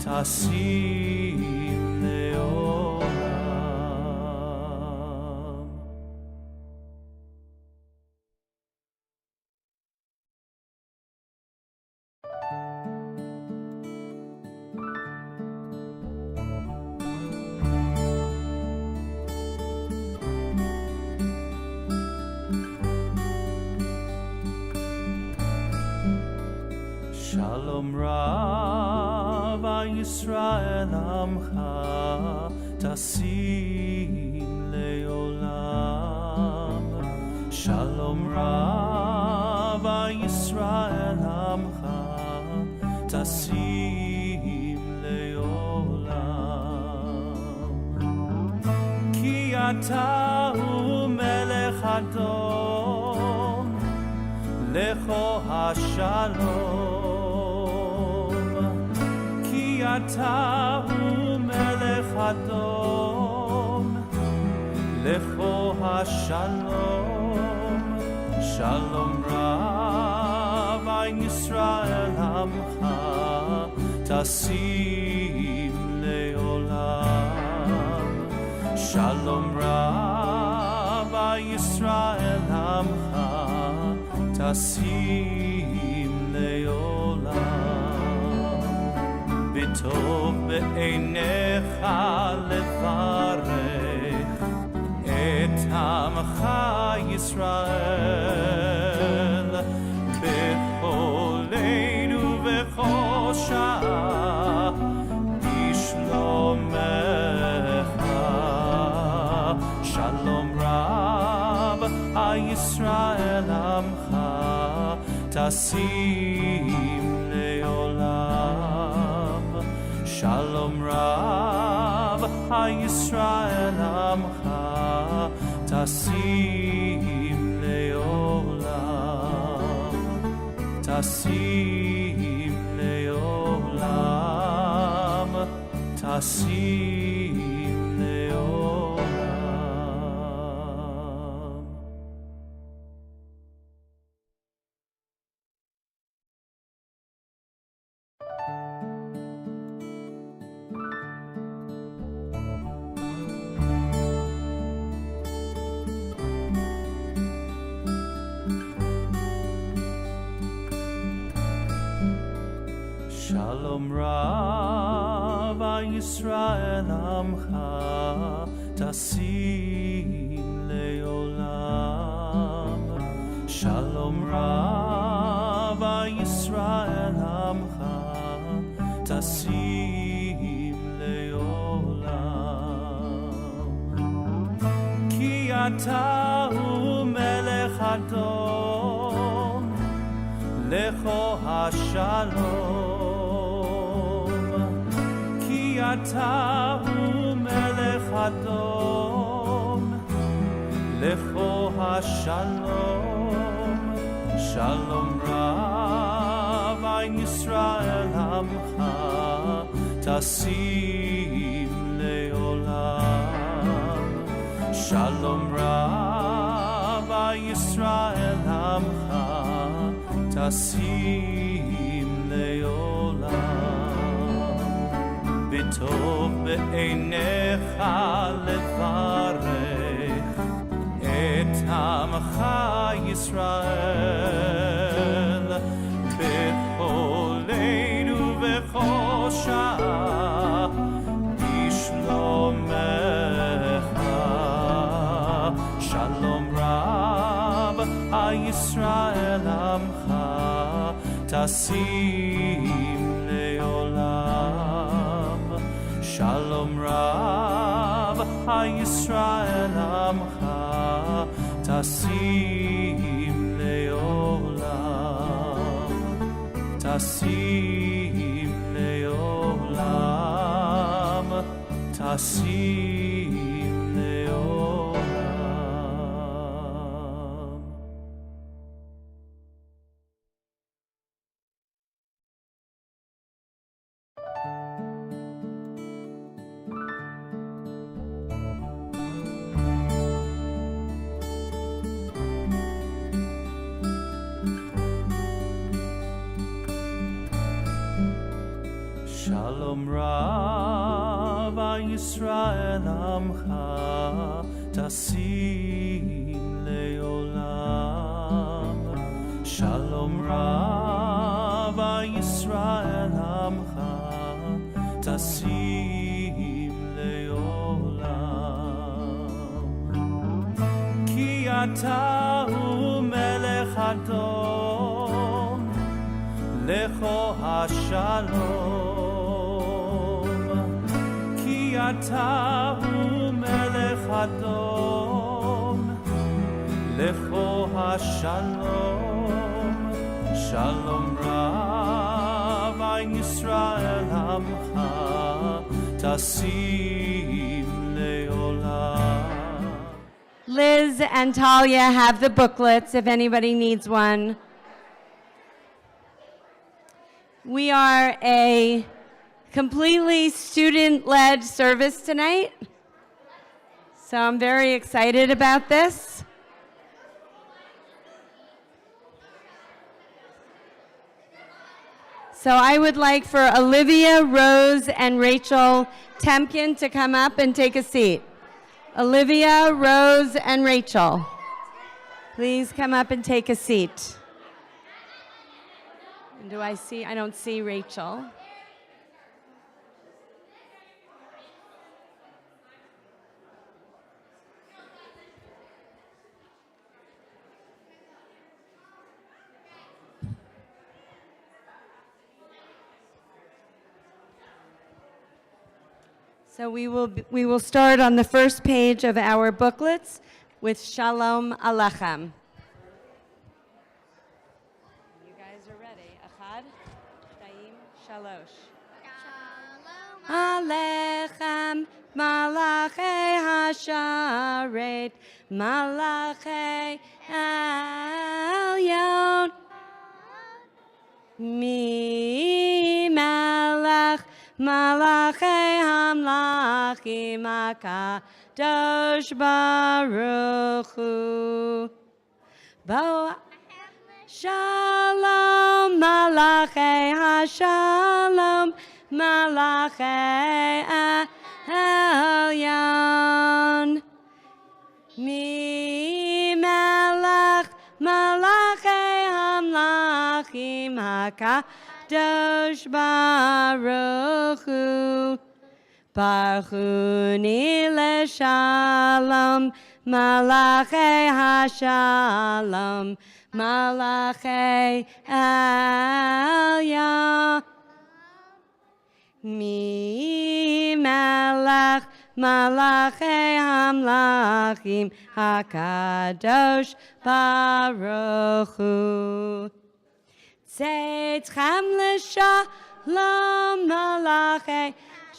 טסים לעולם. Shalom Rabbi Yisrael Amcha Tasim Leolam. Shalom Rabbi Yisrael Amcha Tasim Leolam. Ki ata hu melech adon lecho hashalom. אתה הוא מלך אדום, לכו השלום. שלום רב על ישראל עמך, תשים לעולם. שלום רב על ישראל עמך, תשים לעולם. בטוב בעיניך לברך את עמך ישראל, בכל ליל ובכל שעה בשלומך. שלום רב על ישראל עמך, תשים לעולם. Shalom Rav HaYisrael Amcha Tasim Leolam. Tasim Leolam. Tasim Leolam. Shalom Rav Yisrael Amcha Tasim Leolam. Shalom Rav Yisrael Amcha Tasim Leolam. Ki ata hu melech adon, lecho hashalom. אתה הוא מלך אדום, לכו השלום. שלום רב על ישראל עמך, תשים לעולם. שלום רב על ישראל עמך, תשים לעולם. בטוב בעיניך לברך את עמך ישראל, בכל ליל ובכל שעה בשלומך. שלום רב על ישראל עמך, תשים לעולם. Shalom Rav HaYisrael Amcha Tasim Leolam. Tasim Leolam. Tasim Leolam. Shalom Rav Yisrael Amcha Tasim Leolam. Shalom Rav Yisrael Amcha Tasim Leolam. Ki Ata Hu Melech Adon Lecho HaShalom. Ki Ata Hu Melech Adon Lecho HaShalom. Shalom Rav Yisrael Amcha Tasim Leolam. Liz and Talia have the booklets if anybody needs one. We are a completely student-led service tonight, so I'm very excited about this. So I would like for Olivia, Rose, and Rachel Temkin to come up and take a seat. Olivia, Rose, and Rachel, please come up and take a seat. And do I see? I don't see Rachel. So we will start on the first page of our booklets with Shalom Alechem. You guys are ready. Achad, Shtaim, Shalosh. Shalom Alechem, Malachei Hasharet, Malachei Elyon, Mi Melech Malachei Hamlachim HaKadosh Baruch Hu. Bo Shalom Malachei HaShalom Malachei Elyon. Mi Melech Malachei Hamlachim HaKadosh Baruch Hu. Baruchuni leShalom Malachei HaShalom Malachei Elyon. Mi Melech Malachei Hamlachim HaKadosh Baruch Hu. Tzeitzchem leShalom Malachei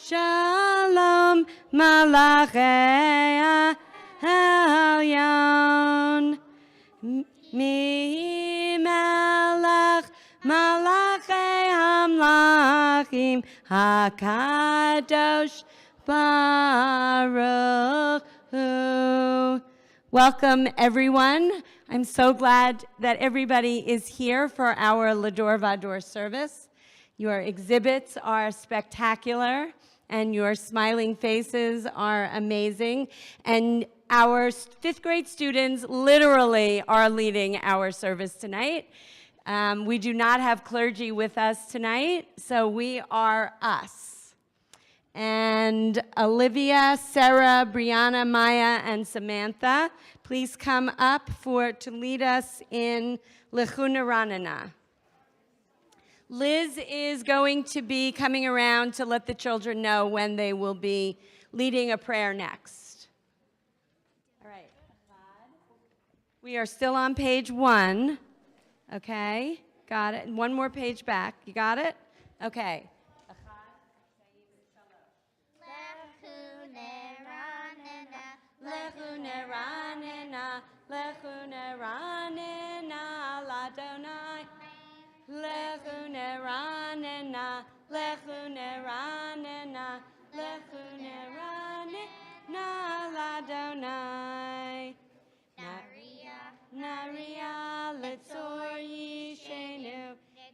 Shalom Malachei Elyon. Mi Melech Malachei Hamlachim HaKadosh Baruch Hu. Welcome, everyone. I'm so glad that everybody is here for our Lador Vador service. Your exhibits are spectacular, and your smiling faces are amazing. And our fifth grade students literally are leading our service tonight. We do not have clergy with us tonight, so we are us. And Olivia, Sarah, Brianna, Maya, and Samantha, please come up to lead us in Lechuna Ranana. Liz is going to be coming around to let the children know when they will be leading a prayer next. All right. We are still on page 1. Okay, got it. One more page back. You got it? Okay. Lechune ranena, lechune ranena, ladonai. Lechune ranena, lechune ranena, lechune ranena, ladonai. Naria, letzor yishenu,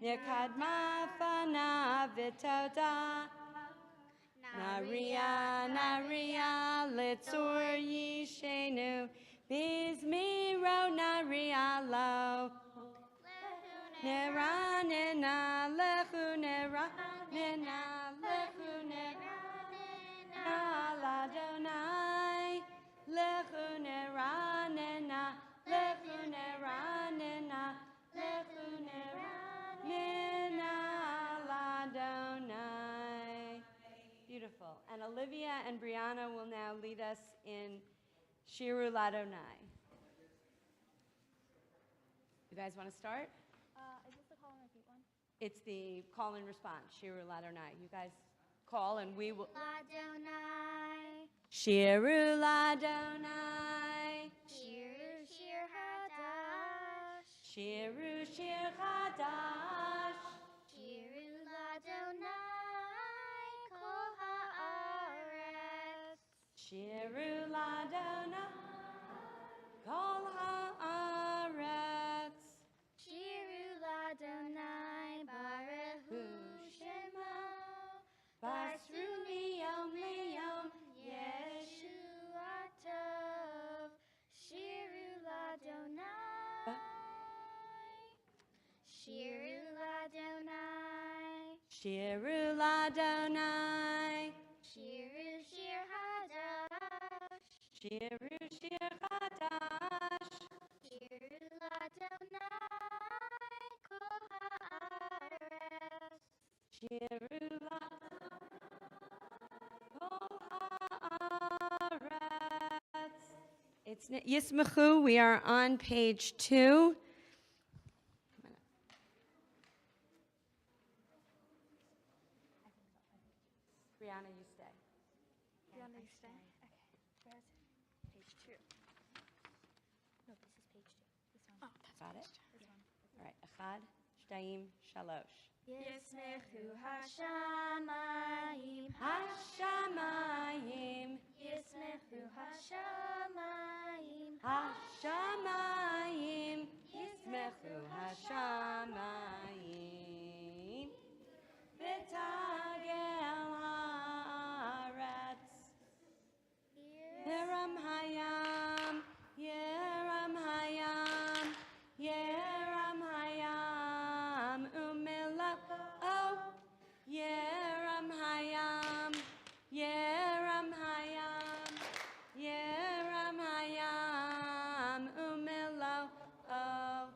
nekadma fanav v'toda. Naria, Naria, litzur yishenu, bizmiro Naria lo. Neranena, lechu neranena, lechu neranena, ladonai, lechu neranena, lechu neranena, lechu neranena, ladonai. Beautiful. And Olivia and Brianna will now lead us in Shiru Ladonai. You guys want to start? Is this the call and repeat one? It's the call and response, Shiru Ladonai. You guys call and we will. Ladonai. Shiru Ladonai. Shiru Shir Hadash. Shiru Shir Chadash. Shiru Ladonai. Kol haaretz. Shiru Ladonai. Kol haaretz. Shiru Ladonai. Baruch Shemo. Basru miyom liyom. Yeshua Tov. Shiru Ladonai. Shiru Ladonai. Shiru Ladonai. Shiru Shir Hadash. Shiru Shir Chadash. Shiru Ladonai. Kol haaretz. Shiru Ladonai. Kol haaretz. It's Yismachu. We are on page 2. Brianna, you stay. Brianna, you stay? Okay. Where is it? Page 2. No, this is page 2. This one. Oh, that's Got it? this one. All right. Echad, Shtayim, Shalosh. Yismechu hashamayim. Hashamayim. Yismechu hashamayim. Hashamayim. Yismechu hashamayim. V'tagel haaretz. Yeram hayam. Yeram hayam. Yeram hayam. Umela. Oh. Yeram hayam. Yeram hayam. Yeram hayam. Umela. Oh.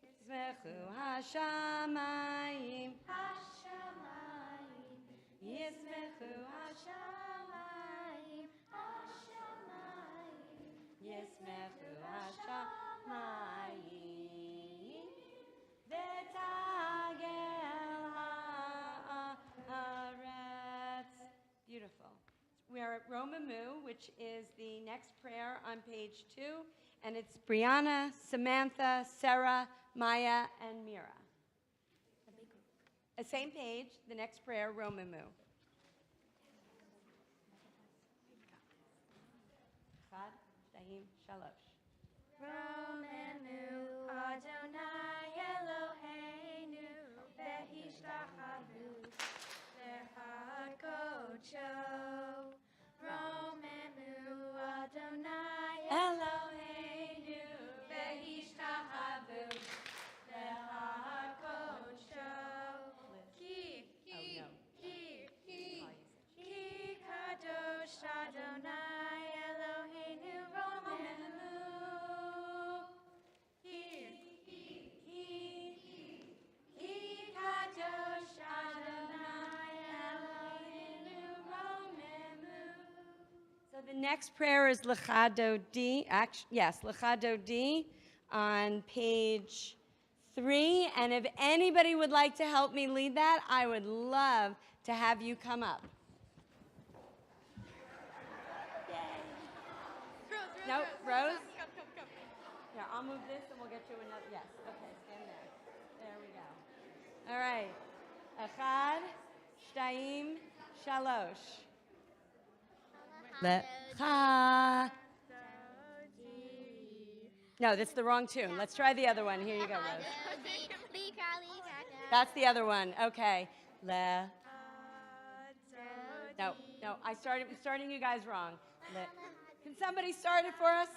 Yismechu hashamayim. Hashamayim. Yismechu Hashamayim. Hashamayim. Yismechu hashamayim. V'tagel haaretz. Beautiful. We are at Romamu, which is the next prayer on page 2, and it's Brianna, Samantha, Sarah, Maya, and Mira. Same page, the next prayer, Romamu. Chad, Shtayim, Shalosh. Romenu Adonai Eloheinu V'hishtachavnu Lehakodsho. Romenu Adonai Eloheinu V'hishtachavnu Lehakodsho. Ki kadosh Adonai Eloheinu Romenu. Ki kadosh Adonai Eloheinu Romenu. So the next prayer is Lechado D. Yes, Lechado D on page 3. And if anybody would like to help me lead that, I would love to have you come up. Yay. No, Rose? Come. Here, I'll move this and we'll get you another. Yes, okay, stand there. There we go. All right. Echad, Shtayim, Shalosh. Lecha. No, that's the wrong tune. Let's try the other one. Here you go, Rose. That's the other one. Okay. Le. No, I'm starting you guys wrong. Le. Can somebody start it for us?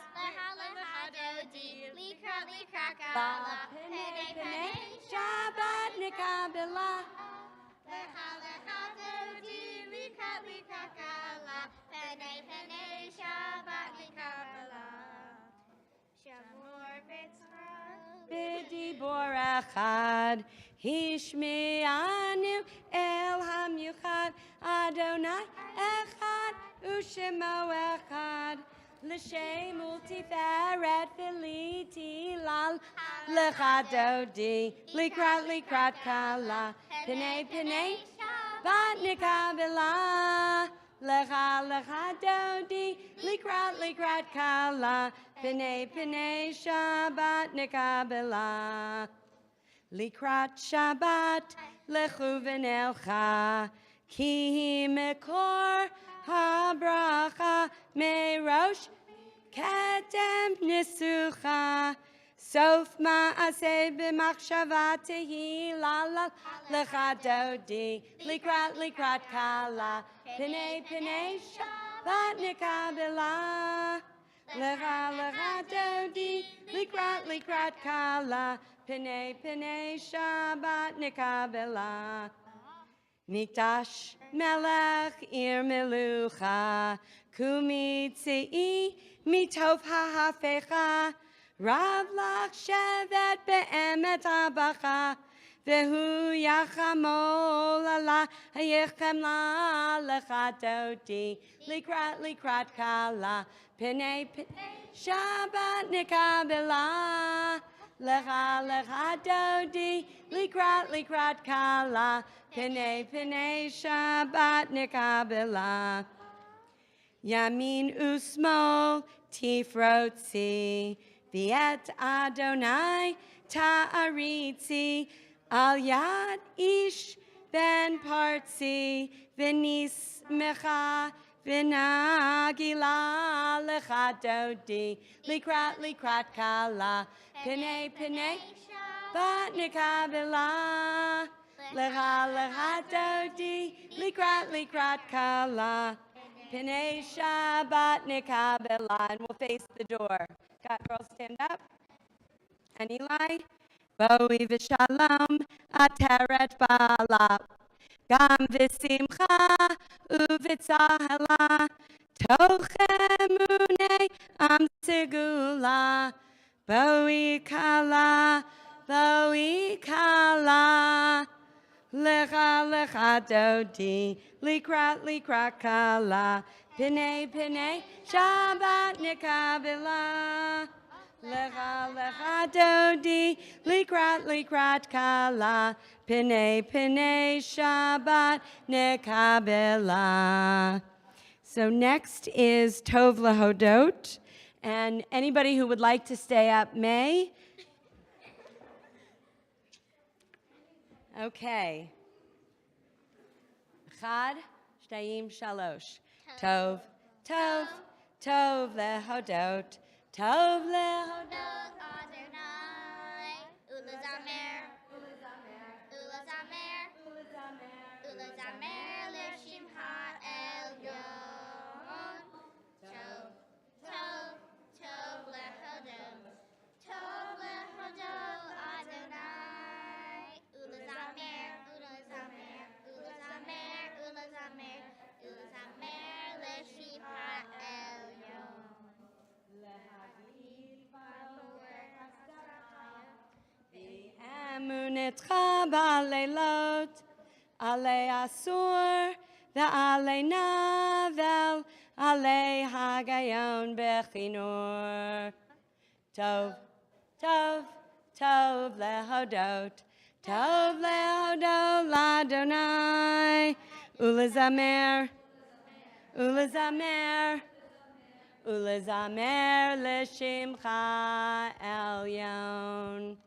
Shabbat nikabela. B'dibor echad, hishmi'anu el hamyuchad, Adonai echad, u'shemo echad, l'shem ultiferet v'liti lal, l'chadodi, likrat kala, p'nei, bat nikabela. Lecha dodi, likrat kala, p'nei Shabbat nikabela. Likrat Shabbat, lechu v'nelcha, ki mekor habracha, merosh kedem nisucha. Sof ma'aseh b'machshava tehi la lecha dodi, likrat kala, p'nei Shabbat nikabela. Lecha dodi, likrat kala, p'nei Shabbat nikabela. Mikdash melech ir melucha, kumitzi mitov ha'hafecha, Rav lach shevet be'emet abacha, vehu yachamol ala hayechem la lecha dodi, likrat kala, p'nei Shabbat nikabela. Lecha dodi, likrat kala, p'nei Shabbat nikabela. Yamin usmol tifrotzi, v'et Adonai ta'aritzi, al yad ish ben partzi, v'nismecha v'nagila lecha dodi, likrat kala, p'nei bat nikabela. Lecha dodi, likrat kala, p'nei Shabbat nikabela. And we'll face the door. Got girls stand up. And Eli, Boi v'shalom, ateret ba'ala, gam v'simcha, u'v'tzahela, tochem unei am segula, Boi kala, lecha dodi, likrat kala, p'nei Shabbat nikabela. Lecha dodi, likrat kala, p'nei Shabbat nikabela. So next is Tov Lehodot, and anybody who would like to stay up may. Okay. Chad, shtayim, shalosh. Tov lehodot. Tov lehodot Adonai, ulazamer l'shimcha elyon. Tov lehodot Adonai, ulazamer l'shimcha elyon. Emunetcha ba'leilot, alei asur, ve'alei navel, alei hagayon bechinur. Tov lehodot, l'Adonai, ulazamer l'shimcha elyon.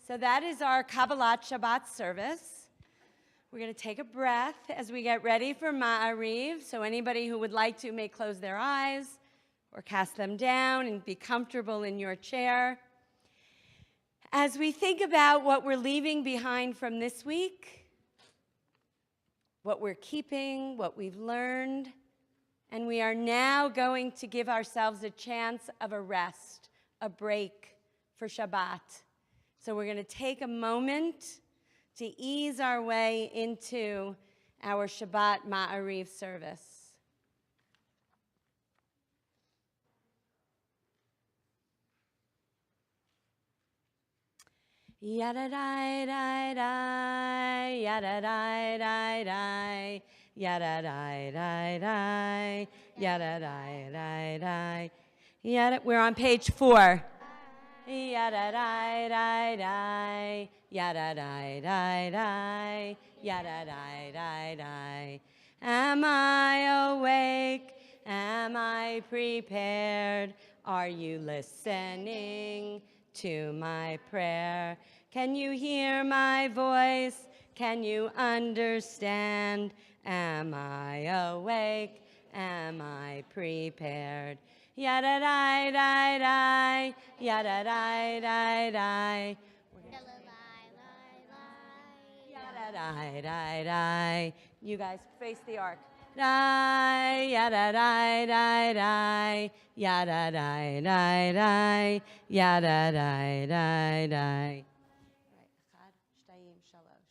So that is our Kabbalat Shabbat service. We're going to take a breath as we get ready for Ma'ariv. So anybody who would like to may close their eyes or cast them down and be comfortable in your chair. As we think about what we're leaving behind from this week, what we're keeping, what we've learned, and we are now going to give ourselves a chance of a rest, a break for Shabbat. So we're going to take a moment to ease our way into our Shabbat Ma'ariv service. Yada-dai-dai-dai, yada-dai-dai-dai, yada-dai-dai-dai, yada-dai-dai-dai. We're on page 4. Yada-dai-dai-dai, yada-dai-dai-dai, yada-dai-dai-dai. Am I awake? Am I prepared? Are you listening to my prayer? Can you hear my voice? Can you understand? Am I awake? Am I prepared? Yada-dai-dai-dai, yada-dai-dai-dai. Yada-dai-dai-dai. You guys face the ark. Yada-dai-dai-dai, yada-dai-dai-dai, yada-dai-dai-dai. Echad, shtayim, shalosh.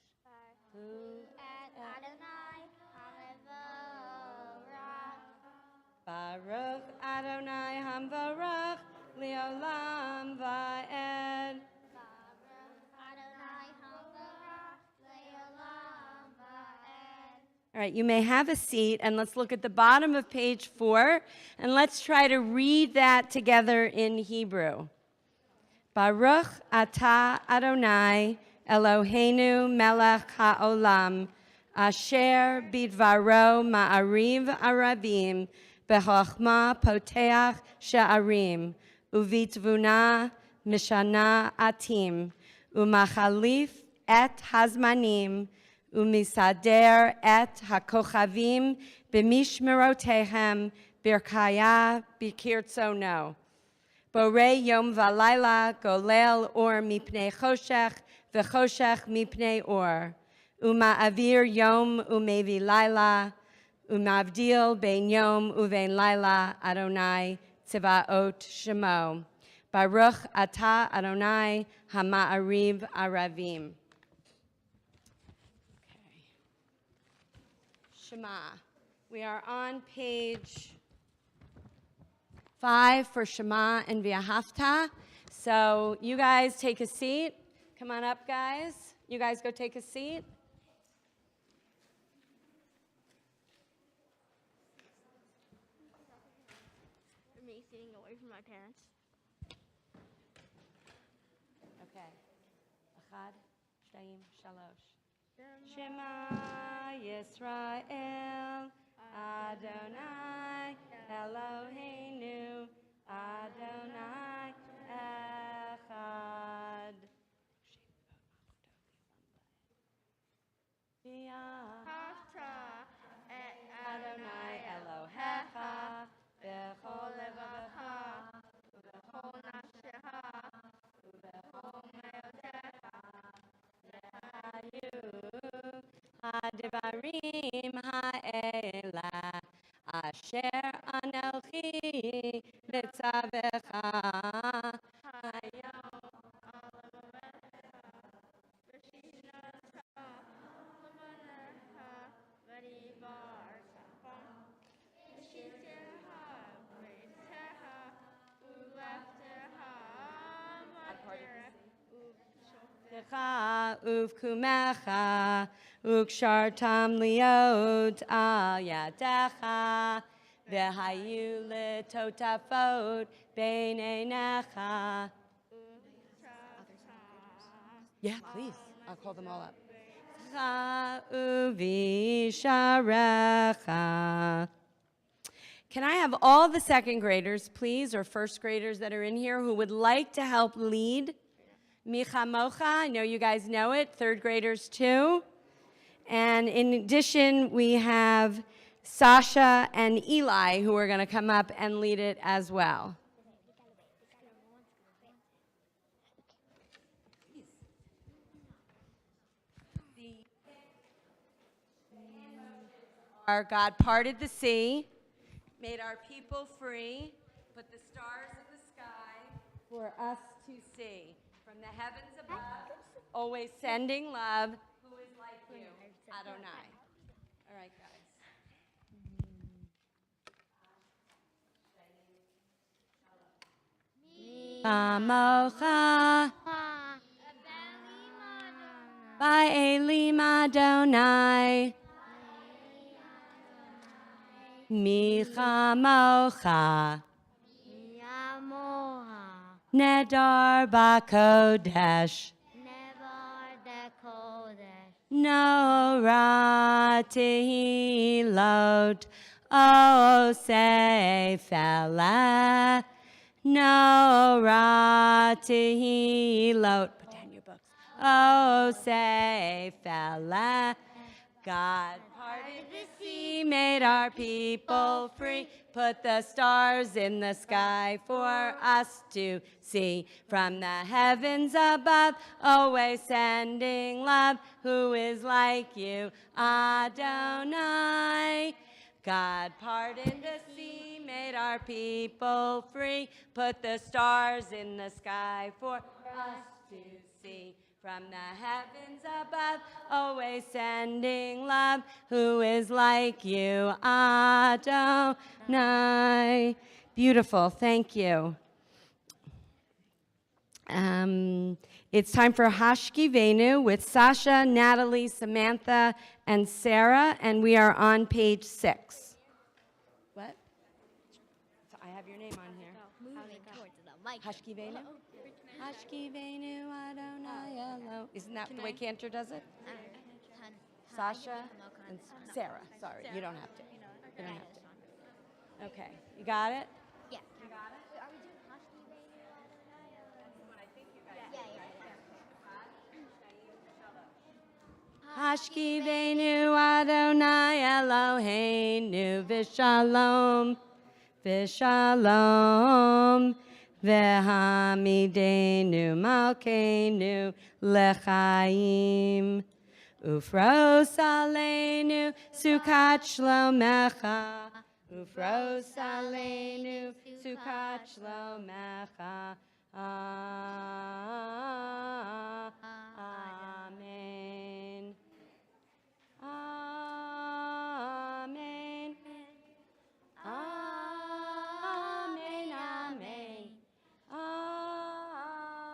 Baruch Adonai Hamvarach Leolam Va'ed. All right, you may have a seat, and let's look at the bottom of page 4, and let's try to read that together in Hebrew. Baruch atah Adonai Eloheinu melech ha'olam, asher bidvaro ma'ariv arabim, bechochma poteach sha'arim, uvitvuna mishana atim, umachalif et hazmanim, umisader et hakochavim b'mishmerotehem birkaya b'kirtzono. Borei yom v'layla golel or mipnei choshech v'choshech mipnei or. Uma'avir yom umevi layla umavdil bein yom uvein layla Adonai tzivaot shemo. Baruch atah Adonai hama'ariv aravim. Shema. We are on page 5 for Shema and V'ahavta. So you guys take a seat. Come on up, guys. You guys go take a seat. For me, sitting away from my parents. Okay. Echad, shtayim, shalosh. Shema Yisrael, Adonai Eloheinu, Adonai Echad. V'ahavta et Adonai Elohecha b'chol levavecha u'b'chol nafshecha u'b'chol me'otecha v'hayu ha'devarim ha'ela asher anelchi letzavecha hayom alavavecha v'shinata levanecha v'dibarta v'shiteha v'iteha u'lefteha v'aterech uvkumecha ukshartam liot al yadecha v'hayu letotafot beinenecha. Yeah, please. I'll call them all up. Uvisharecha. Can I have all the second graders, please, or first graders that are in here who would like to help lead? Micha Mocha, I know you guys know it, third graders too. And in addition, we have Sasha and Eli who are going to come up and lead it as well. Our God parted the sea, made our people free, put the stars in the sky for us to see. From the heavens above, always sending love, who is like you, Adonai. All right, guys. Amocha, Ba'elim Adonai, Michamocha, Nedar Bakodesh, Nora Tehilot, O Seifele, Nora Tehilot. Put down your books. O Seifele, God parted the sea, made our people free, put the stars in the sky for us to see. From the heavens above, always sending love, who is like you, Adonai. God parted the sea, made our people free, put the stars in the sky for us to see. From the heavens above, always sending love, who is like you, Adonai. Beautiful, thank you. It's time for Hashkivenu with Sasha, Natalie, Samantha, and Sarah, and we are on page 6. What? So I have your name on here. Hashkivenu? Hashkivenu Adonai Elo. Isn't that the way Cantor does it? Sasha and Sarah. Sorry, you don't have to. You don't have to. Okay, you got it? Yeah. You got it? Are we doing Hashkivenu Adonai? That's what I think you guys Yeah. Hashkivenu Adonai Eloheinu v'shalom v'shalom v'hamidenu malkeinu lechaim ufros aleinu sukat shlomecha ufros aleinu sukat shlomecha Amen. Amen. Amen. Amen.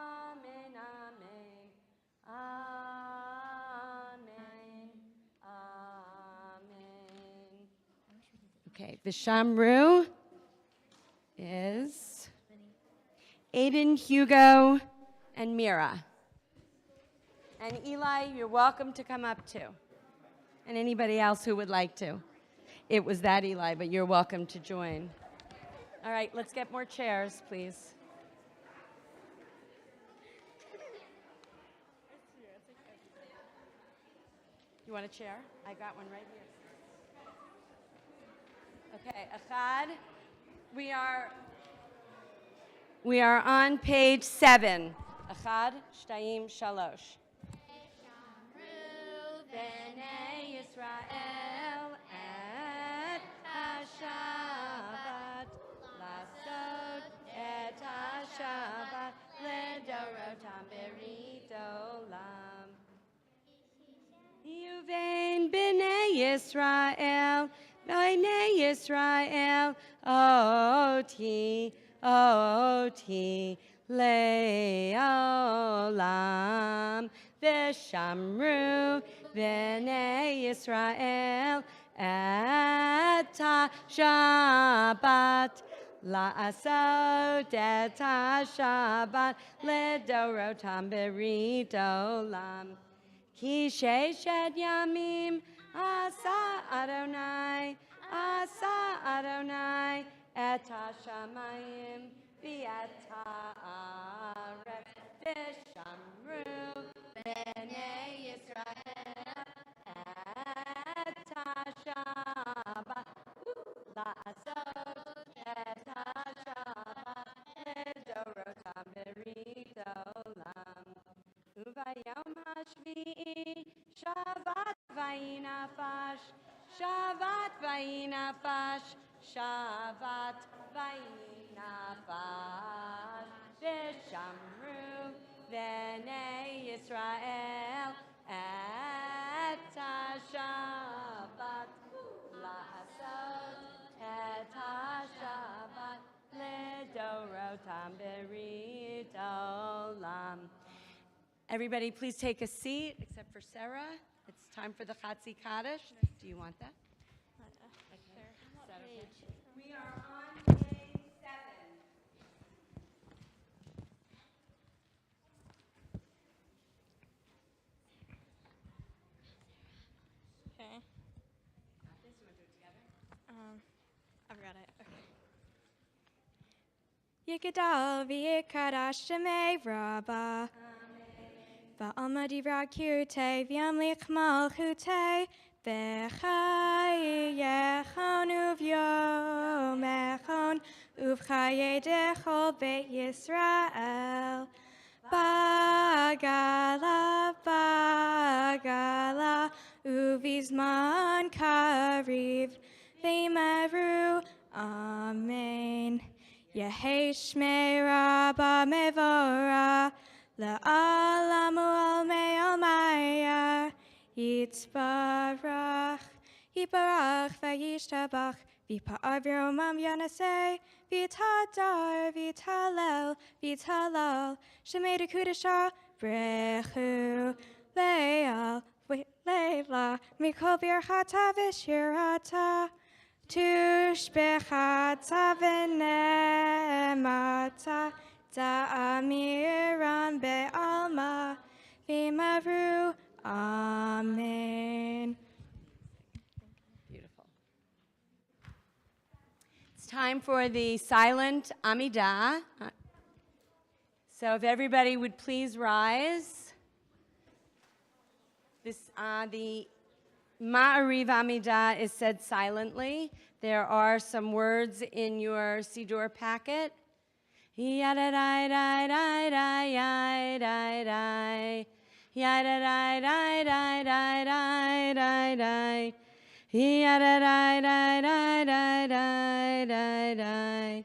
Amen. Amen. Amen. Okay, Vishamru is Aiden, Hugo, and Mira. And Eli, you're welcome to come up too. And anybody else who would like to. It was that Eli, but you're welcome to join. All right, let's get more chairs, please. You want a chair? I got one right here. Okay, Achad, we are on page 7. Achad, Shtayim, Shalosh. B'nai Yisrael et ha-Shabbat lasot et ha-Shabbat ledorotam berit olam. Yuvein b'nai Yisrael oti le'olam v'shamru B'nai Yisrael et ha-Shabbat la'asot et ha-Shabbat ledorotam berit olam ki sheshet yamim asa Adonai et ha-shamayim v'et ha'aretz v'shamru B'nai Yisrael et ha-Shabbat la'asot et ha-Shabbat ledorotam berit olam u'bayom hashvi'i Shabbat vayinafash Shabbat vayinafash, Shabbat vayinafash, v'shamru B'nai Yisrael et ha-Shabbat la'asot et ha-Shabbat L'dorotam berit olam. Everybody, please take a seat, except for Sarah. It's time for the Chatzi Kaddish. Do you want that? Okay. Is that okay? We are on day 7. Okay. Got this? You want to do it together? I've got it. Okay. Yikadal v'yikadash shemei Rabba. Va'alma divra kirte v'yamlich malchute v'chayi yechon uv'yomechon uv'chayi dechol beit Yisrael. Bagala uvizman kariv v'imavru. Amen. Yehei shmei Rabba mevora le'alamu almei almaya yitzbarach v'yishtabach v'pa'ar v'romam yanasei v'talel shemei dekudasha brechu leila mikol birchata v'shirata tushbechata v'nemata Da'amiran be'alma v'imavru. Amen. Beautiful. It's time for the silent Amidah. So if everybody would please rise. The Ma'ariv Amidah is said silently. There are some words in your Siddur packet. Yada-dai-dai-dai-dai-dai-dai. Yada-dai-dai-dai-dai-dai-dai. Yada-dai-dai-dai-dai-dai-dai.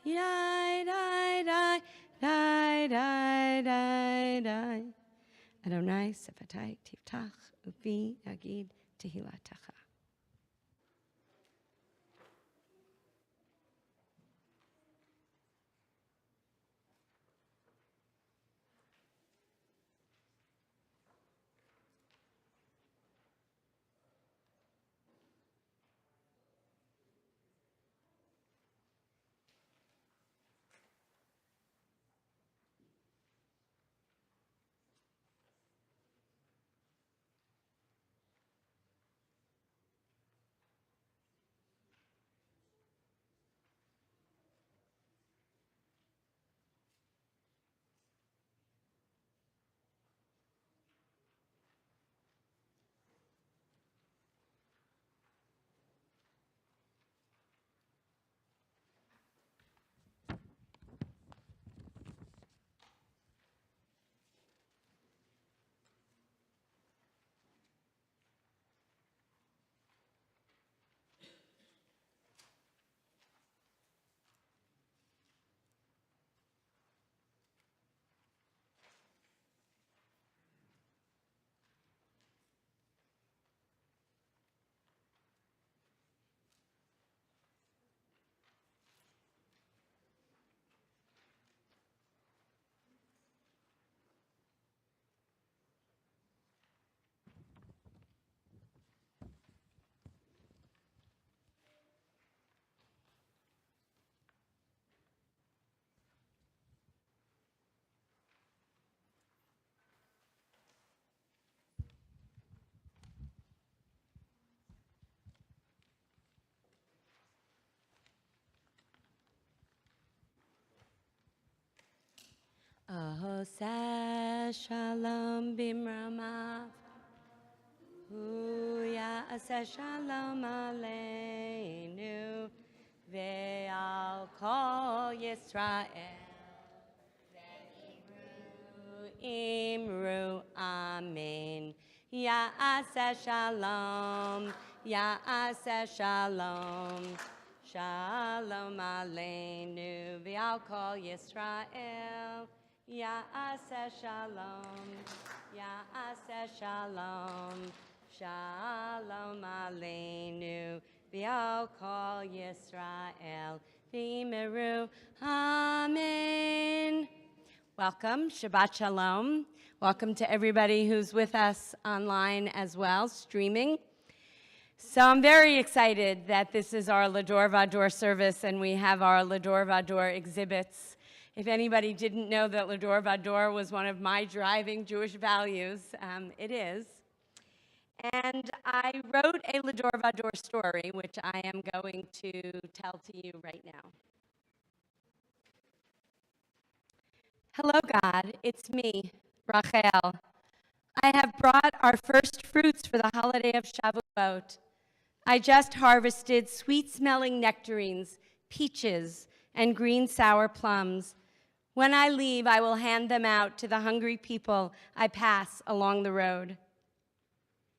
Yada-dai-dai-dai-dai-dai. Adonai sefatai tiftach upi yagid tehilatacha. Ahoseh shalom bimramav, hu ya'aseh shalom aleinu, ve'al kol Yisrael, ve'imru, imru, amen. Ya'aseh shalom, Ya'aseh shalom. Shalom aleinu v'al kol Yisrael. Ya'aseh shalom. Ya'aseh shalom. Shalom aleinu v'al kol Yisrael. V'yimeru. Amen. Welcome. Shabbat shalom. Welcome to everybody who's with us online as well, streaming. So I'm very excited that this is our L'Dor Vador service and we have our L'Dor Vador exhibits. If anybody didn't know that L'Dor Vador was one of my driving Jewish values, it is. And I wrote a L'Dor Vador story, which I am going to tell to you right now. Hello, God, it's me, Rachel. I have brought our first fruits for the holiday of Shavuot. I just harvested sweet-smelling nectarines, peaches, and green sour plums. When I leave, I will hand them out to the hungry people I pass along the road.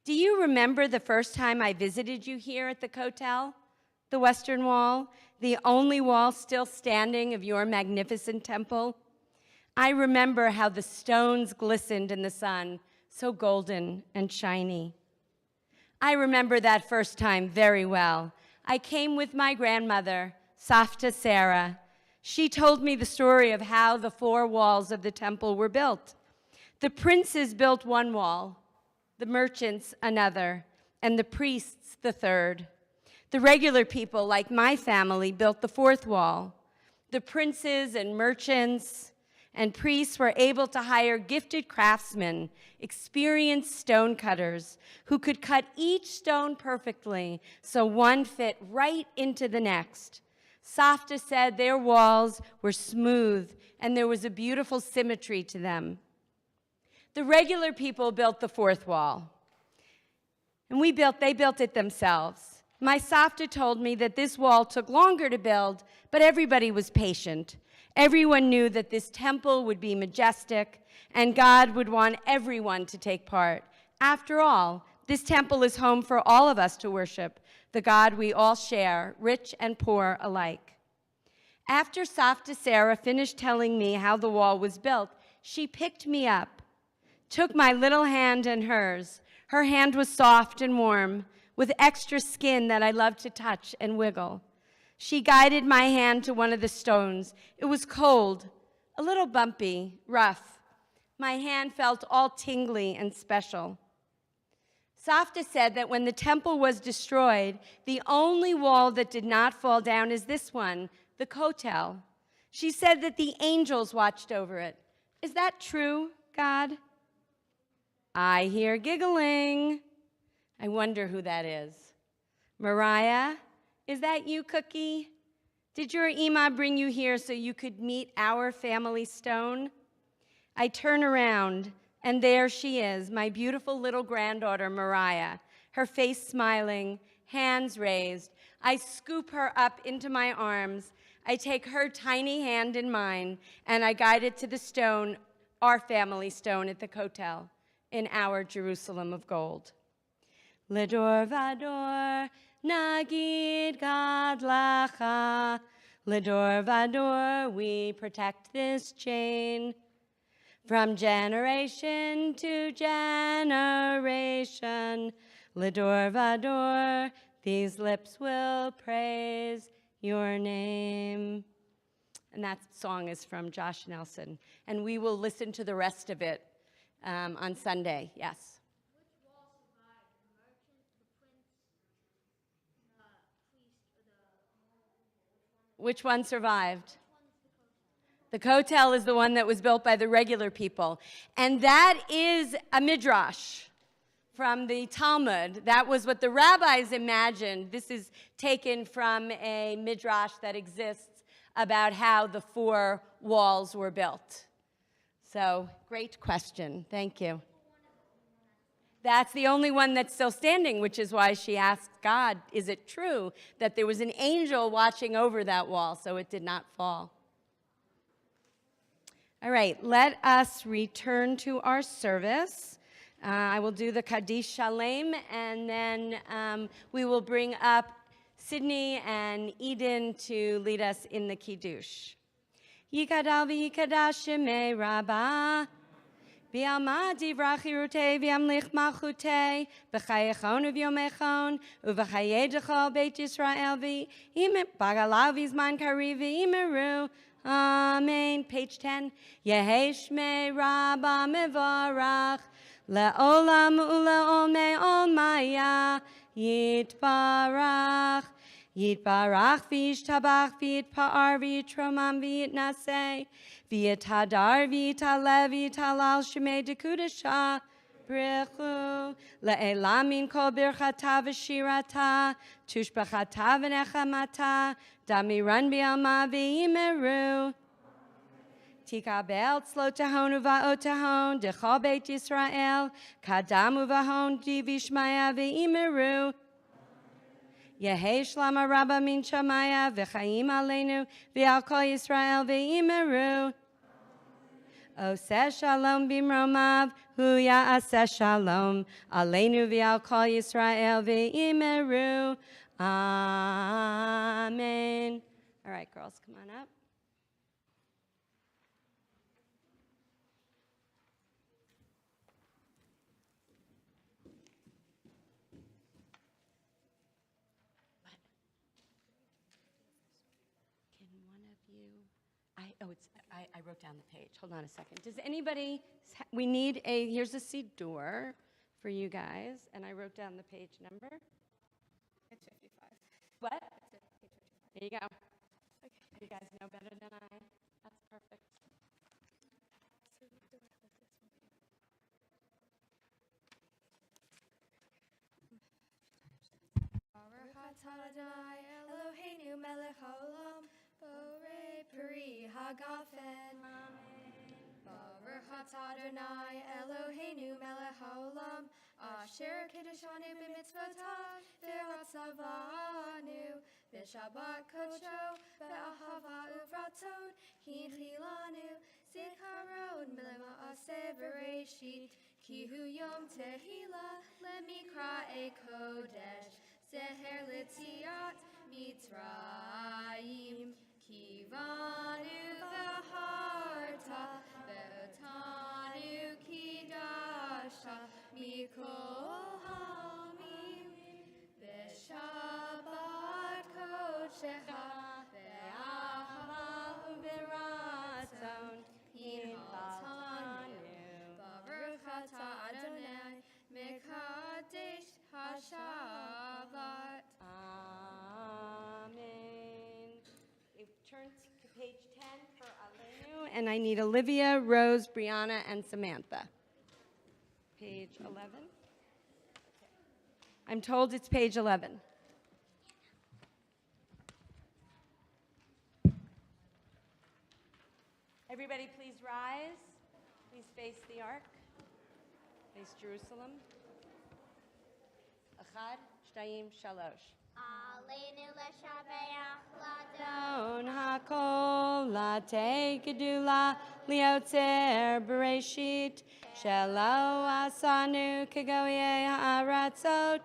Do you remember the first time I visited you here at the Kotel, the Western Wall, the only wall still standing of your magnificent temple? I remember how the stones glistened in the sun, so golden and shiny. I remember that first time very well. I came with my grandmother, Savta Sarah. She told me the story of how the 4 walls of the temple were built. The princes built one wall, the merchants another, and the priests the third. The regular people, like my family, built the 4th wall. The princes and merchants and priests were able to hire gifted craftsmen, experienced stonecutters, who could cut each stone perfectly so one fit right into the next. Savta said their walls were smooth and there was a beautiful symmetry to them. The regular people built the 4th wall, and they built it themselves. My Savta told me that this wall took longer to build, but everybody was patient. Everyone knew that this temple would be majestic and God would want everyone to take part. After all, this temple is home for all of us to worship, the God we all share, rich and poor alike. After Savta Sarah finished telling me how the wall was built, she picked me up, took my little hand in hers. Her hand was soft and warm, with extra skin that I loved to touch and wiggle. She guided my hand to one of the stones. It was cold, a little bumpy, rough. My hand felt all tingly and special. Savta said that when the temple was destroyed, the only wall that did not fall down is this one, the Kotel. She said that the angels watched over it. Is that true, God? I hear giggling. I wonder who that is. Mariah? Is that you, Cookie? Did your Ima bring you here so you could meet our family stone? I turn around, and there she is, my beautiful little granddaughter, Mariah, her face smiling, hands raised. I scoop her up into my arms. I take her tiny hand in mine, and I guide it to the stone, our family stone at the Kotel, in our Jerusalem of gold. L'Dor Vador, Nagid Gad Lacha, L'Dor Vador, we protect this chain. From generation to generation, L'Dor Vador, these lips will praise your name. And that song is from Josh Nelson. And we will listen to the rest of it on Sunday, yes. Which one survived? The Kotel is the one that was built by the regular people. And that is a midrash from the Talmud. That was what the rabbis imagined. This is taken from a midrash that exists about how the 4 walls were built. So, great question. Thank you. That's the only one that's still standing, which is why she asked God, is it true that there was an angel watching over that wall so it did not fall? All right, let us return to our service. I will do the Kaddish Shalem, and then we will bring up Sydney and Eden to lead us in the Kiddush. Yikadal v'yikadash shemei Rabbi. V'yalma divrach hirutei v'yamlich malchutei b'chayechon u'v'yomechon u'v'chayedecho beit Yisrael v'im bagalav v'zman kari v'imeru. Amen. Page 10. Yehei shmei Rabba mevorach le'olam u'le'ol me'olmaya yitbarach. Yitbarach v'yishtabach v'yitpa'ar v'yitromam v'yitnaseh v'yithadar v'yitalev v'yitalal shemei dekudasha brichu le'elam min kol birchata v'shirata tushbachata v'nechamata damiran b'alma v'yimeru tikabel tzlo tahon uva'ot tahon dechol beit Yisrael kadam uvahon divishmaya v'yimeru Yehei shlama rabba min shamaya v'chaim aleinu v'al kol Yisrael v'imeru. Oseh shalom bimromav hu ya'aseh shalom aleinu v'al kol Yisrael v'imeru. Amen. All right, girls, come on up. I wrote down the page. Hold on a second. Does anybody, we need here's a siddur for you guys, and I wrote down the page number. It's 55. What? That's it, page 55. There you go. Okay. You guys know better than I. That's perfect. So we do it with this one. Baruch atah Adonai Eloheinu melech haolam borei peri hagafen. Baruch atah Adonai Eloheinu melech haolam asher kiddushanu b'mitzvotav v'hatzavanu b'shabbat kodsho b'ahava uvratzon hinchilanu zikaron b'lema'aseh v'reishit ki hu yom tehila lemikra'e kodesh zeher l'tziat mitzrayim kivanu v'harta ve'otanu kidasha mikol hamim b'shabbat kodshecha ve'ahava u'b'ratzon hinhaltanu baruch atah Adonai mekadesh haShabbat. Amen. Turn to page 10 for Aleinu, and I need Olivia, Rose, Brianna, and Samantha. Page 11. I'm told it's page 11. Everybody please rise. Please face the ark. Face Jerusalem. Achad, shtayim, shalosh. Aleinu l'shabeach Don hakol latei gedula liotzer bereshit shelo asanu kegoye ha'aratzot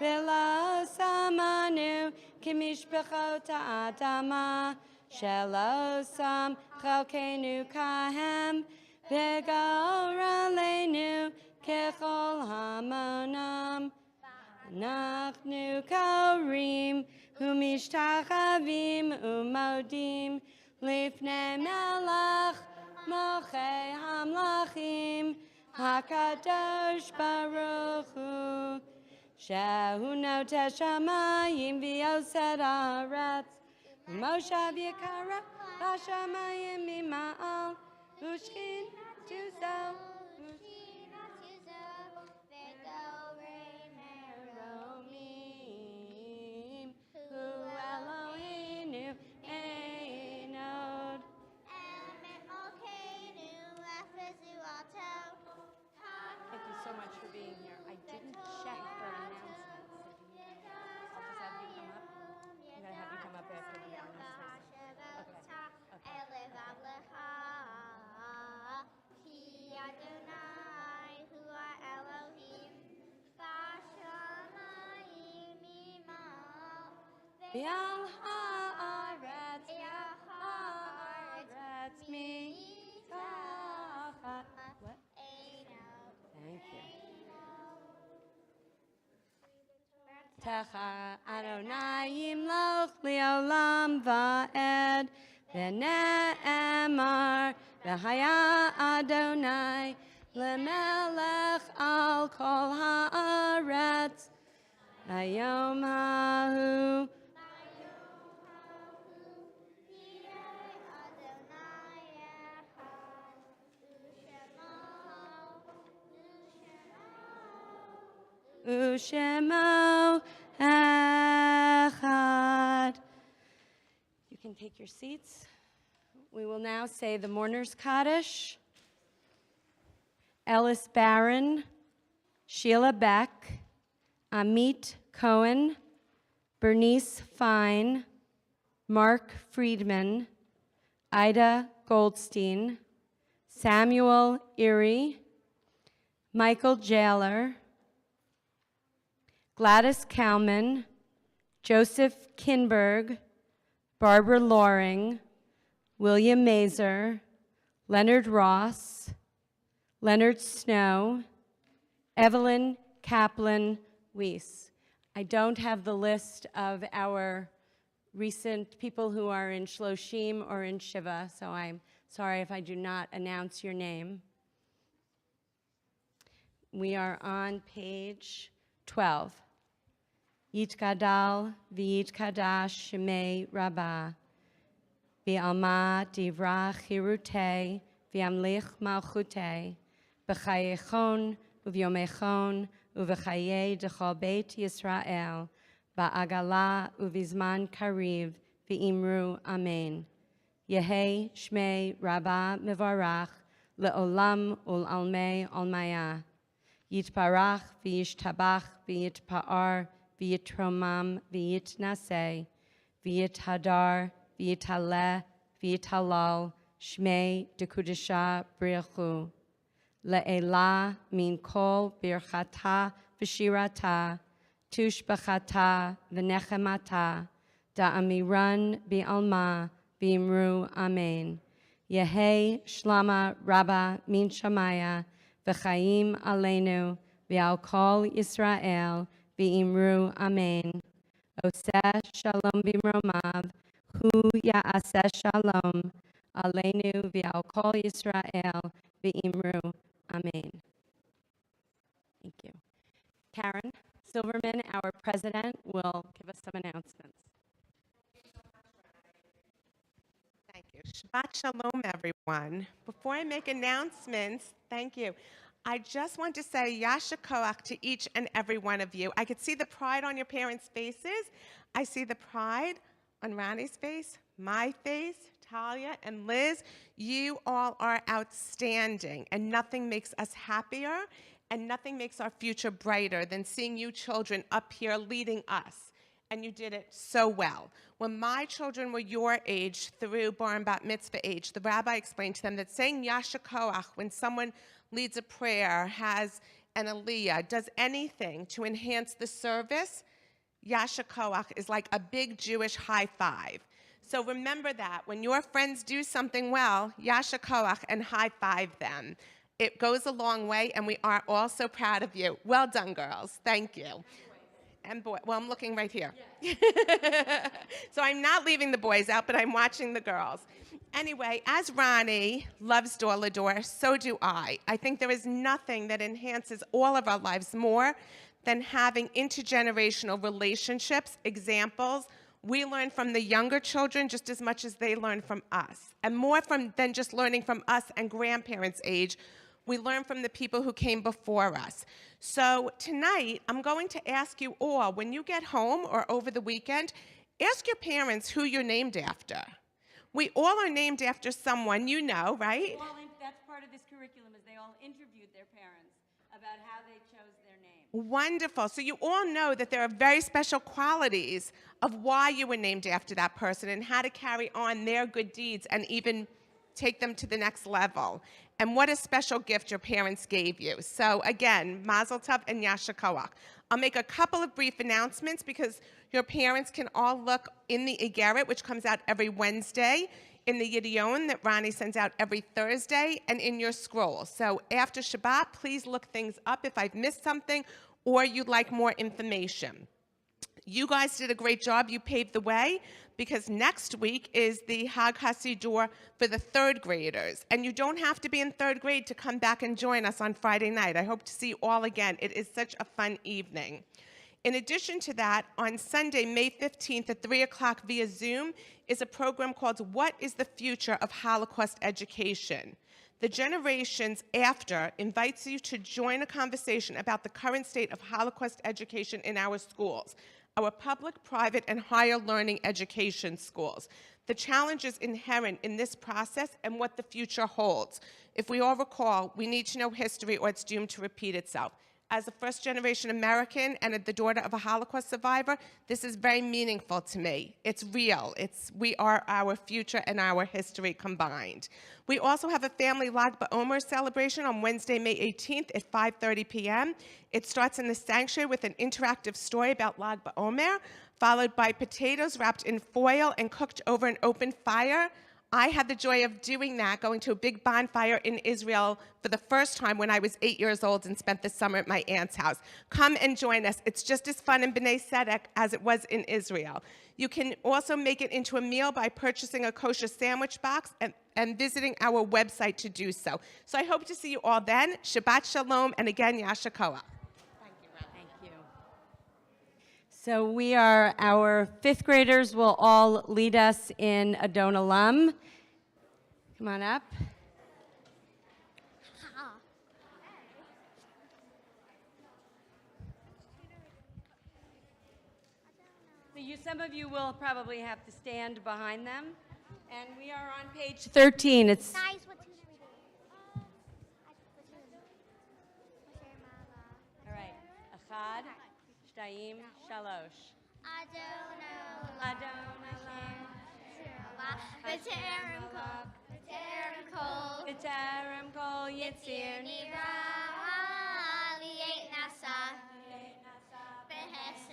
v'lo samanu kimishpechot ha'adama shelo sam chalkenu kahem v'goralenu kechol hamonam Nachnu korim umishtachavim umodim lifnei melech mochei hamlachim hakadosh baruch hu shehu noteh shamayim v'yosed haaretz u'moshav yikara b'shamayim mima'al u'shkin tuzo Thank you so much for being here. I didn't check for announcements. I'll just have you come up. I'm going to have you come up after the announcements. Okay. V'al ha'aretz, ha'aretz mitachat. What? Thank you. Techa Adonai yimloch li'olam va'ed v'ne'emar v'haya Adonai lemelech al kol ha'aretz hayom ha'hu. Ushemo echad. You can take your seats. We will now say the mourner's Kaddish. Ellis Barron, Sheila Beck, Amit Cohen, Bernice Fine, Mark Friedman, Ida Goldstein, Samuel Erie, Michael Jailer, Gladys Kalman, Joseph Kinberg, Barbara Loring, William Mazer, Leonard Ross, Leonard Snow, Evelyn Kaplan Weiss. I don't have the list of our recent people who are in Shloshim or in Shiva, so I'm sorry if I do not announce your name. We are on page 12. Yitgadal v'yitkadash shemei Rabbi v'alma divra chirutei v'amlich malchutei b'chayechon uvyomechon uv'chayei dechol beit Yisrael ba'agala uvizman kariv v'imru amen. Yehei shmei Rabbi mevarach le'olam ul'almei olmaya. Yitbarach v'yishtabach v'yitpa'ar v'yitromam v'yitnaseh v'yithadar v'yitaleh v'yitalal shmei dekudisha brichu le'ela min kol birchata v'shirata tushbachata v'nechemata da'amiran bi'alma v'imru amen. Yehei shlama rabba min shamaya v'chaim aleinu v'al kol Yisrael v'imru amen. Oseh shalom b'mromav hu ya'aseh shalom aleinu v'al kol Yisrael v'imru amen. Thank you. Karen Silverman, our president, will give us some announcements. Thank you. Shabbat shalom, everyone. Before I make announcements, thank you. I just want to say Yasher Koach to each and every one of you. I could see the pride on your parents' faces. I see the pride on Rani's face, my face, Talia, and Liz. You all are outstanding, and nothing makes us happier, and nothing makes our future brighter than seeing you children up here leading us. And you did it so well. When my children were your age, through bar and bat mitzvah age, the rabbi explained to them that saying Yasher Koach when someone leads a prayer, has an aliyah, does anything to enhance the service, Yasher Koach is like a big Jewish high five. So remember that. When your friends do something well, Yasher Koach and high five them. It goes a long way, and we are all so proud of you. Well done, girls. Thank you. And boy, well, I'm looking right here. Yeah. So I'm not leaving the boys out, but I'm watching the girls. Anyway, as Ronnie loves Door Lador, so do I. I think there is nothing that enhances all of our lives more than having intergenerational relationships, examples. We learn from the younger children just as much as they learn from us. And more than just learning from us and grandparents' age, we learn from the people who came before us. So tonight, I'm going to ask you all, when you get home or over the weekend, ask your parents who you're named after. We all are named after someone you know, right? Well, that's part of this curriculum, is they all interviewed their parents about how they chose their name. Wonderful. So you all know that there are very special qualities of why you were named after that person and how to carry on their good deeds and even take them to the next level. And what a special gift your parents gave you. So again, Mazel Tov and Yasher Koach. I'll make a couple of brief announcements because your parents can all look in the Igeret, which comes out every Wednesday, in the Yiddiyon that Ronnie sends out every Thursday, and in your scroll. So after Shabbat, please look things up if I've missed something or you'd like more information. You guys did a great job. You paved the way because next week is the Hag HaSidur for the third graders. And you don't have to be in third grade to come back and join us on Friday night. I hope to see you all again. It is such a fun evening. In addition to that, on Sunday, May 15th at 3 o'clock via Zoom is a program called What is the Future of Holocaust Education? The Generations After invites you to join a conversation about the current state of Holocaust education in our schools, our public, private, and higher learning education schools, the challenges inherent in this process, and what the future holds. If we all recall, we need to know history or it's doomed to repeat itself. As a first-generation American and the daughter of a Holocaust survivor, this is very meaningful to me. It's real. We are our future and our history combined. We also have a family Lag BaOmer celebration on Wednesday, May 18th at 5:30 p.m. It starts in the sanctuary with an interactive story about Lag BaOmer, followed by potatoes wrapped in foil and cooked over an open fire. I had the joy of doing that, going to a big bonfire in Israel for the first time when I was 8 years old and spent the summer at my aunt's house. Come and join us. It's just as fun in B'nai Tzedek as it was in Israel. You can also make it into a meal by purchasing a kosher sandwich box and visiting our website to do so. So I hope to see you all then. Shabbat Shalom, and again, Yasher Koach. So our fifth graders will all lead us in Adon Olam. Come on up. Some of you will probably have to stand behind them. And we are on page 13. It's Guys, what tune are we doing? all right. Achad, Shtayim, Shalosh. Adon B'terem kol B'terem kol Yitzir nira li'et nasa b'hesed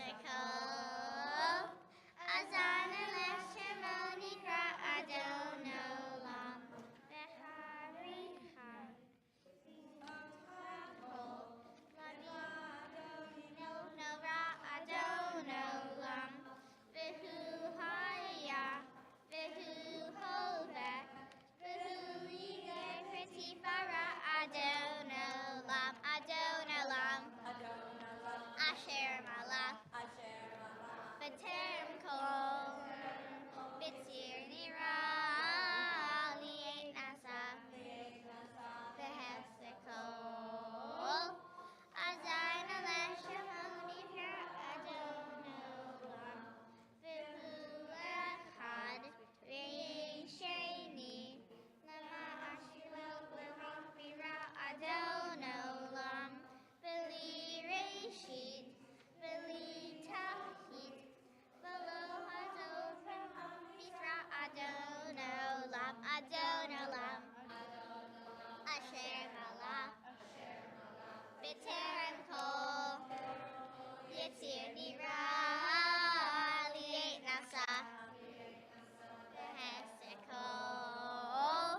azan elech shemo nikra Adon Olam b'hari nora Adon Olam v'hu haya v'hu hoveh v'hu yikreti bara Adon Olam Asher Malach B'terem kol B'tzir nira li'et nasa b'hesed kol azan elech shemo nikra Adon Olam v'hu echad v'yisheni lema ashilo v'chafira Adon Olam v'li reshit v'li tahit v'lo hazot v'mitra Adon Olam Asher Malach B'terem kol Yitzir nira li'et nasa b'hesed kol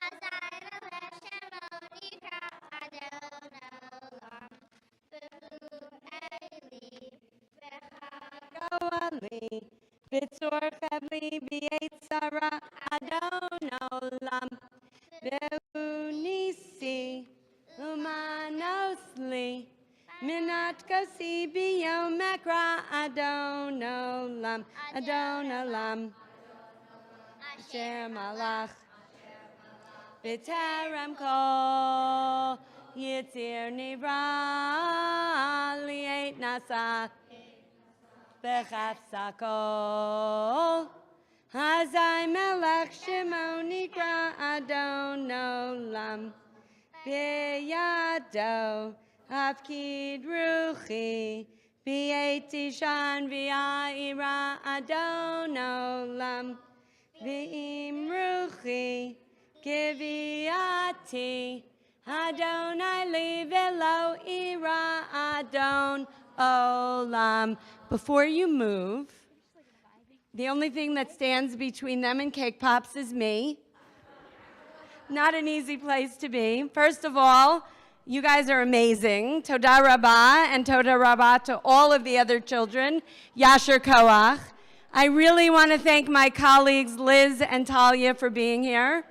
azan elech shemo nikra Adon Olam v'hu eli Goali, B'tzor Chavli, B'yetzara, Adon Olam, V'hu Nisi, Umanosli, Minat Kosi, B'yom Mekra, Adon Olam, Asher Malach, B'terem kol, Yitzir nira li'et nasa, b'chafsa kol, hazai melech shemo nikra Adon Olam, b'yado hafkid ruchi, b'yeti shan v'ya'ira Adon Olam, v'im ruchi, Giviati, Adonai li velo ira Adon olam. Before you move, the only thing that stands between them and cake pops is me. Not an easy place to be. First of all, you guys are amazing. Toda Rabba and Toda Rabba to all of the other children. Yasher Koach. I really want to thank my colleagues Liz and Talia for being here.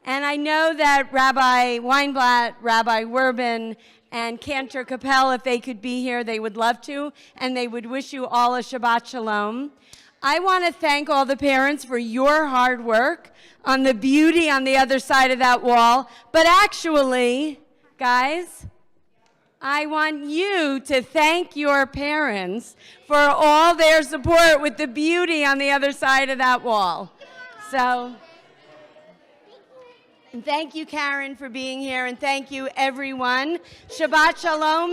And I know that Rabbi Weinblatt, Rabbi Werbin, and Cantor Capel, if they could be here, they would love to, and they would wish you all a Shabbat Shalom. I want to thank all the parents for your hard work on the beauty on the other side of that wall. But actually, guys, I want you to thank your parents for all their support with the beauty on the other side of that wall. So, and thank you, Karen, for being here, and thank you, everyone. Shabbat Shalom.